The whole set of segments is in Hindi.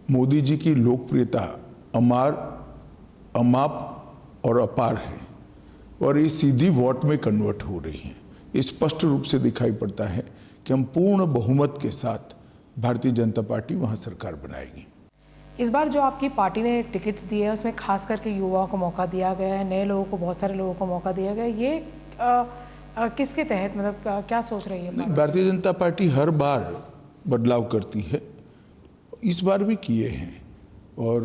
मोदी जी की लोकप्रियता अमार, अमाप और अपार है और ये सीधी वोट में कन्वर्ट हो रही है। ये स्पष्ट रूप से दिखाई पड़ता है कि हम पूर्ण बहुमत के साथ भारतीय जनता पार्टी वहाँ सरकार बनाएगी। इस बार जो आपकी पार्टी ने टिकट्स दिए हैं उसमें खास करके युवाओं को मौका दिया गया है, नए लोगों को, बहुत सारे लोगों को मौका दिया गया है। ये किसके तहत, मतलब क्या सोच रही है? भारतीय जनता पार्टी हर बार बदलाव करती है, इस बार भी किए हैं और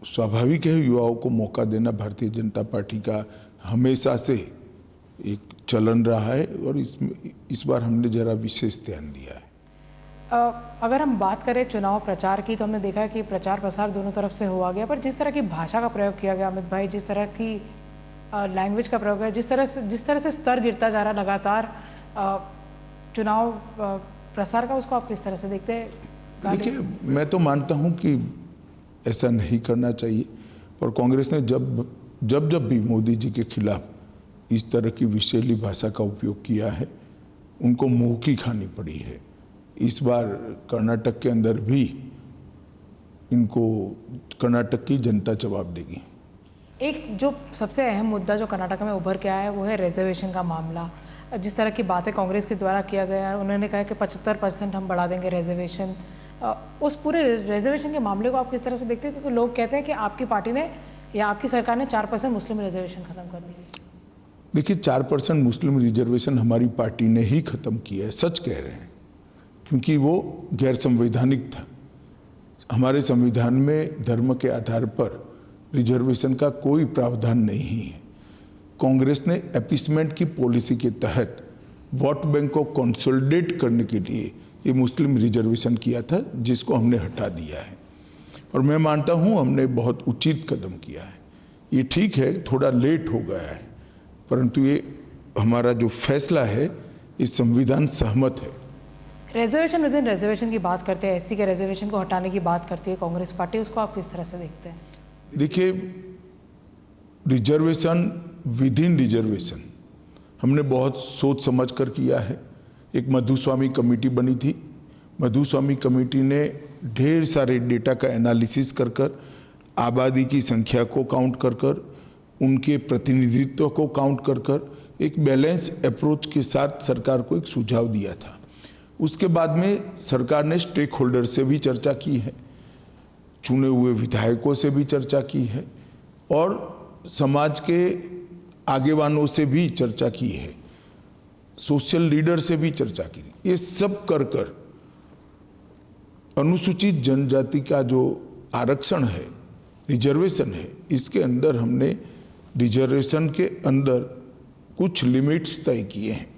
स्वाभाविक है युवाओं को मौका देना भारतीय जनता पार्टी का हमेशा से एक चलन रहा है और इस बार हमने जरा विशेष ध्यान दिया है। अगर हम बात करें चुनाव प्रचार की तो हमने देखा है कि प्रचार प्रसार दोनों तरफ से हुआ गया, पर जिस तरह की भाषा का प्रयोग किया गया अमित भाई, जिस तरह की लैंग्वेज का प्रयोग है, जिस तरह से स्तर गिरता जा रहा लगातार चुनाव प्रसार का, उसको आप किस तरह से देखते हैं? देखिए, मैं तो मानता हूं कि ऐसा नहीं करना चाहिए और कांग्रेस ने जब भी मोदी जी के खिलाफ इस तरह की विषैली भाषा का उपयोग किया है उनको मुंह की खानी पड़ी है। इस बार कर्नाटक के अंदर भी इनको कर्नाटक की जनता जवाब देगी। एक जो सबसे अहम मुद्दा जो कर्नाटक में उभर के आया है वो है रिजर्वेशन का मामला। जिस तरह की बातें कांग्रेस के द्वारा किया गया है, उन्होंने कहा कि 75% हम बढ़ा देंगे रिजर्वेशन। उस पूरे रिजर्वेशन के मामले को आप किस तरह से देखते हैं? क्योंकि लोग कहते हैं कि आपकी पार्टी ने या आपकी सरकार ने 4% मुस्लिम रिजर्वेशन खत्म कर दी। देखिए, 4% मुस्लिम रिजर्वेशन हमारी पार्टी ने ही खत्म किया है, सच कह रहे हैं, क्योंकि वो गैर संवैधानिक था। हमारे संविधान में धर्म के आधार पर रिजर्वेशन का कोई प्रावधान नहीं है। कांग्रेस ने अपीसमेंट की पॉलिसी के तहत वोट बैंक को कंसोलिडेट करने के लिए ये मुस्लिम रिजर्वेशन किया था, जिसको हमने हटा दिया है और मैं मानता हूँ हमने बहुत उचित कदम किया है। ये ठीक है, थोड़ा लेट हो गया है, परंतु ये हमारा जो फैसला है इस संविधान सहमत है। रिजर्वेशन विद इन रिजर्वेशन की बात करते हैं, एससी के रिजर्वेशन को हटाने की बात करती है कांग्रेस पार्टी, उसको आप किस तरह से देखते हैं? देखिए, रिजर्वेशन विद इन रिजर्वेशन हमने बहुत सोच समझ कर किया है। एक मधुस्वामी कमेटी बनी थी। मधुस्वामी कमेटी ने ढेर सारे डेटा का एनालिसिस कर कर, आबादी की संख्या को काउंट कर कर, उनके प्रतिनिधित्व को काउंट कर कर एक बैलेंस अप्रोच के साथ सरकार को एक सुझाव दिया था। उसके बाद में सरकार ने स्टेक होल्डर से भी चर्चा की है, चुने हुए विधायकों से भी चर्चा की है और समाज के आगेवानों से भी चर्चा की है, सोशल लीडर से भी चर्चा की। ये सब कर कर अनुसूचित जनजाति का जो आरक्षण है, रिजर्वेशन है, इसके अंदर हमने रिजर्वेशन के अंदर कुछ लिमिट्स तय किए हैं।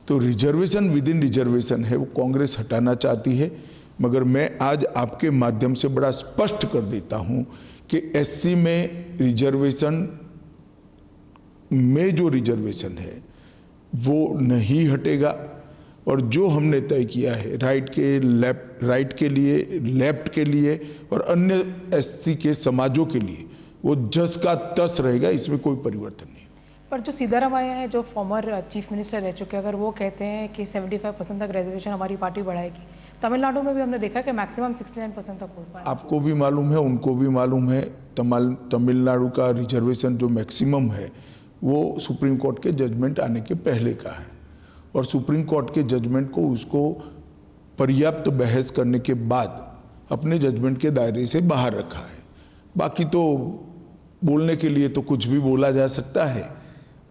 तो रिजर्वेशन विद इन रिजर्वेशन है वो कांग्रेस हटाना चाहती है, मगर मैं आज आपके माध्यम से बड़ा स्पष्ट कर देता हूं कि एससी में रिजर्वेशन में जो रिजर्वेशन है वो नहीं हटेगा और जो हमने तय किया है राइट के लिए, लेफ्ट के लिए और अन्य एससी के समाजों के लिए, वो जस का तस रहेगा, इसमें कोई परिवर्तन नहीं। पर जो सीतारामैया है, जो फॉर्मर चीफ मिनिस्टर रह चुके हैं, अगर वो कहते हैं कि 75% तक रिजर्वेशन हमारी पार्टी बढ़ाएगी, तमिलनाडु में भी हमने देखा कि मैक्सिमम 69% तक हो पाया। आपको भी मालूम है, उनको भी मालूम है, तमिलनाडु का रिजर्वेशन जो मैक्सिमम है वो सुप्रीम कोर्ट के जजमेंट आने के पहले का है और सुप्रीम कोर्ट के जजमेंट को उसको पर्याप्त बहस करने के बाद अपने जजमेंट के दायरे से बाहर रखा है। बाकी तो बोलने के लिए तो कुछ भी बोला जा सकता है,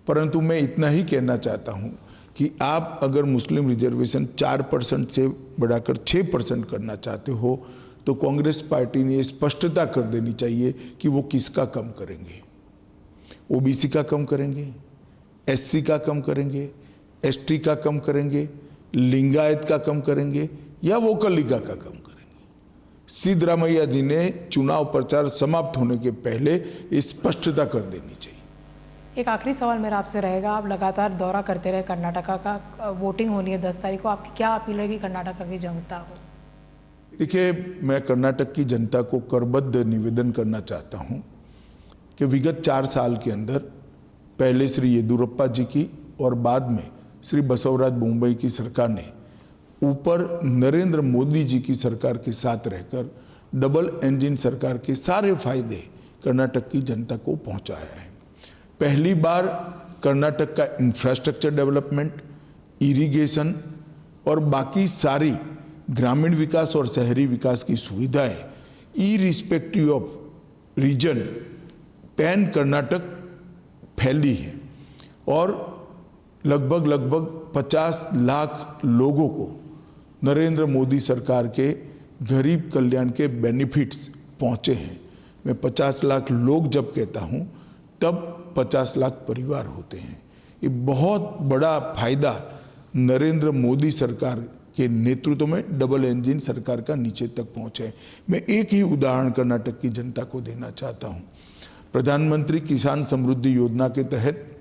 परंतु मैं इतना ही कहना चाहता हूं कि आप अगर मुस्लिम रिजर्वेशन 4% से बढ़ाकर 6% करना चाहते हो तो कांग्रेस पार्टी ने स्पष्टता कर देनी चाहिए कि वो किसका कम करेंगे। ओबीसी का कम करेंगे, एससी का कम करेंगे, एसटी का कम करेंगे, लिंगायत का कम करेंगे या वोकलिका का कम करेंगे। सिद्धरामैया जी ने चुनाव प्रचार समाप्त होने के पहले स्पष्टता कर देनी चाहिए। एक आखिरी सवाल मेरा आपसे रहेगा, आप लगातार दौरा करते रहे कर्नाटका का, वोटिंग होनी है 10 तारीख को, आपकी क्या अपील रहेगी कर्नाटका की जनता को? देखिए, मैं कर्नाटक की जनता को करबद्ध निवेदन करना चाहता हूं कि विगत 4 साल के अंदर पहले श्री येदियुरप्पा जी की और बाद में श्री बसवराज बोम्मई की सरकार ने ऊपर नरेंद्र मोदी जी की सरकार के साथ रहकर डबल इंजन सरकार के सारे फायदे कर्नाटक की जनता को पहुंचाया है। पहली बार कर्नाटक का इंफ्रास्ट्रक्चर डेवलपमेंट, इरिगेशन और बाकी सारी ग्रामीण विकास और शहरी विकास की सुविधाएं irrespective of region pan Karnataka फैली है और लगभग 50 लाख लोगों को नरेंद्र मोदी सरकार के गरीब कल्याण के बेनिफिट्स पहुंचे हैं। मैं 50 लाख लोग जब कहता हूं तब 50 लाख परिवार होते हैं। ये बहुत बड़ा फायदा नरेंद्र मोदी सरकार के नेतृत्व में डबल इंजन सरकार का नीचे तक पहुंचा है। मैं एक ही उदाहरण कर्नाटक की जनता को देना चाहता हूं। प्रधानमंत्री किसान समृद्धि योजना के तहत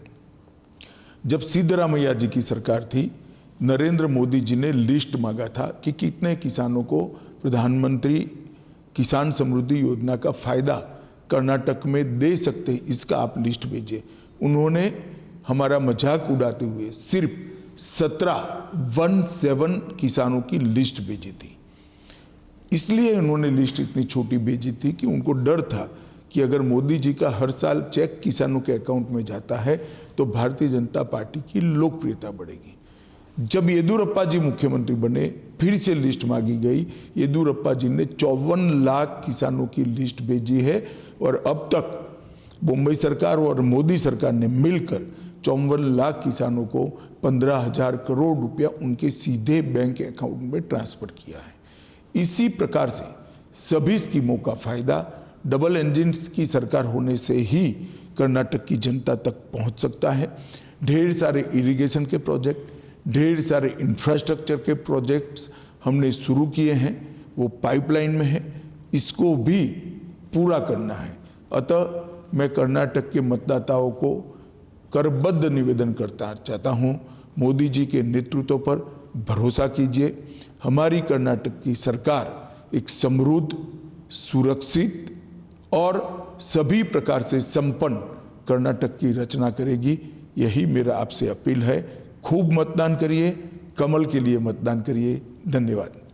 जब सिद्धरामैया जी की सरकार थी, नरेंद्र मोदी जी ने लिस्ट मांगा था कि कितने किसानों को प्रधानमंत्री किसान समृद्धि योजना का फायदा कर्नाटक में दे सकते, इसका आप लिस्ट भेजिए। उन्होंने हमारा मजाक उड़ाते हुए सिर्फ 17 किसानों की लिस्ट भेजी थी। इसलिए उन्होंने लिस्ट इतनी छोटी भेजी थी कि उनको डर था कि अगर मोदी जी का हर साल चेक किसानों के अकाउंट में जाता है तो भारतीय जनता पार्टी की लोकप्रियता बढ़ेगी। जब येदुरप्पा जी मुख्यमंत्री बने, फिर से लिस्ट मांगी गई। येदुरप्पा जी ने 54 लाख किसानों की लिस्ट भेजी है और अब तक मुंबई सरकार और मोदी सरकार ने मिलकर 54 लाख किसानों को 15,000 करोड़ रुपया उनके सीधे बैंक अकाउंट में ट्रांसफर किया है। इसी प्रकार से सभी स्कीमों का फायदा डबल इंजन की सरकार होने से ही कर्नाटक की जनता तक पहुंच सकता है। ढेर सारे इरिगेशन के प्रोजेक्ट, ढेर सारे इंफ्रास्ट्रक्चर के प्रोजेक्ट्स हमने शुरू किए हैं, वो पाइपलाइन में है, इसको भी पूरा करना है। अतः मैं कर्नाटक के मतदाताओं को करबद्ध निवेदन करता चाहता हूँ, मोदी जी के नेतृत्व पर भरोसा कीजिए। हमारी कर्नाटक की सरकार एक समृद्ध, सुरक्षित और सभी प्रकार से संपन्न कर्नाटक की रचना करेगी। यही मेरा आपसे अपील है। खूब मतदान करिए, कमल के लिए मतदान करिए। धन्यवाद।